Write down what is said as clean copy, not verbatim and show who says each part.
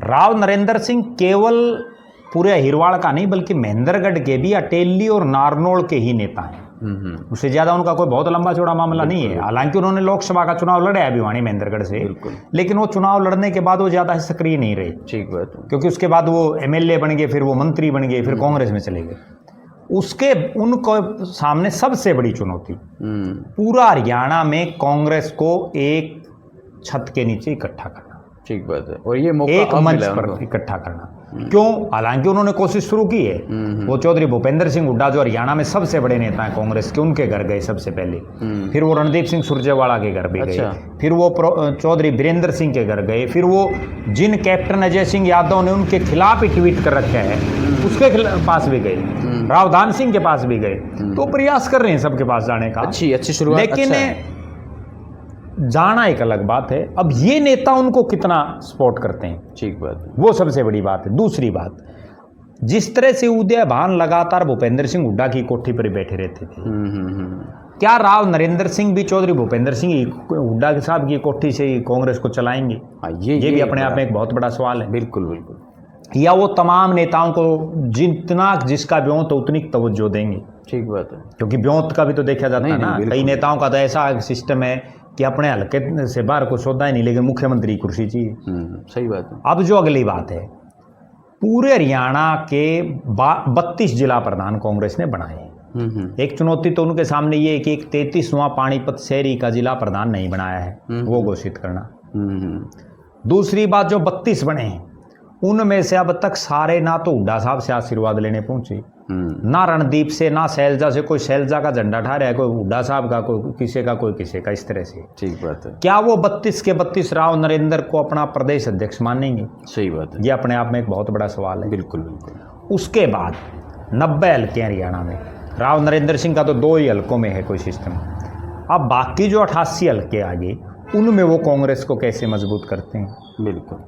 Speaker 1: राव नरेंद्र सिंह केवल पूरे अहिरवाड़ का नहीं बल्कि महेंद्रगढ़ के भी अटेली और नारनौल के ही नेता हैं। उससे ज्यादा उनका कोई बहुत लंबा चौड़ा मामला नहीं है। हालांकि उन्होंने लोकसभा का चुनाव लड़ा है भिवानी महेंद्रगढ़ से, लेकिन वो चुनाव लड़ने के बाद वो ज्यादा सक्रिय नहीं रहे।
Speaker 2: ठीक बात है।
Speaker 1: क्योंकि उसके बाद वो एमएलए बन गए, फिर वो मंत्री बन गए, फिर कांग्रेस में चले गए। उसके उनको सामने सबसे बड़ी चुनौती पूरा हरियाणा में कांग्रेस को एक छत के नीचे इकट्ठा करना।
Speaker 2: ठीक बात है। और ये मौका
Speaker 1: एक मंच पर इकट्ठा करना। क्यों? हालांकि उन्होंने कोशिश शुरू की है। वो चौधरी भूपेंद्र सिंह हुड्डा जो हरियाणा में सबसे बड़े नेता हैं कांग्रेस के, उनके घर गए सबसे पहले। फिर वो रणदीप सिंह सुरजेवाला के घर भी गए। फिर वो चौधरी वीरेंद्र सिंह के घर गए। फिर वो जिन कैप्टन अजय सिंह यादव ने उनके खिलाफ ही ट्वीट कर रखा है उसके पास भी गए। रावधान सिंह के पास भी गए। तो प्रयास कर रहे हैं सबके पास जाने का।
Speaker 2: अच्छी शुरुआत।
Speaker 1: लेकिन जाना एक अलग बात है। अब ये नेता उनको कितना सपोर्ट करते हैं,
Speaker 2: ठीक बात है,
Speaker 1: वो सबसे बड़ी बात है। दूसरी बात, जिस तरह से उदय भान लगातार भूपेंद्र सिंह हुड्डा की कोठी पर बैठे रहते थे, क्या राव नरेंद्र सिंह भी चौधरी भूपेंद्र सिंह हुड्डा के साहब की कोठी से ही कांग्रेस को चलाएंगे? ये भी अपने आप में एक बहुत बड़ा सवाल है।
Speaker 2: बिल्कुल बिल्कुल।
Speaker 1: या वो तमाम नेताओं को जितना जिसका ब्योंत तो उतनी तवज्जो देंगे? ठीक बात है। क्योंकि ब्योंत का भी तो देखा जाता है ना। कई नेताओं का तो ऐसा सिस्टम है कि अपने हल्के से बाहर को सौदा ही नहीं, लेकिन मुख्यमंत्री कुर्सी चाहिए।
Speaker 2: सही बात है।
Speaker 1: अब जो अगली बात है, पूरे हरियाणा के 32 जिला प्रधान कांग्रेस ने बनाए हैं। एक चुनौती तो उनके सामने ये है कि एक 33वां पानीपत शहरी का जिला प्रधान नहीं बनाया है, वो घोषित करना। दूसरी बात, जो 32 बने हैं उनमें से अब तक सारे ना तो हुड्डा साहब से आशीर्वाद लेने पहुंचे, ना रणदीप से, ना शैलजा से। कोई शैलजा का झंडा ठा रहा है, कोई हुड्डा साहब का, कोई किसी का, कोई किसी का, इस तरह से। ठीक बात है। क्या वो 32 के 32 राव नरेंद्र को अपना प्रदेश अध्यक्ष मानेंगे? सही बात है। ये अपने आप में एक बहुत बड़ा सवाल है। बिल्कुल बिल्कुल। उसके बाद 90 हल्के हरियाणा में, राव नरेंद्र सिंह का तो 2 ही हल्कों में है कोई सिस्टम। अब बाकी जो 88 हल्के आगे, उनमें वो कांग्रेस को कैसे मजबूत करते हैं? बिल्कुल।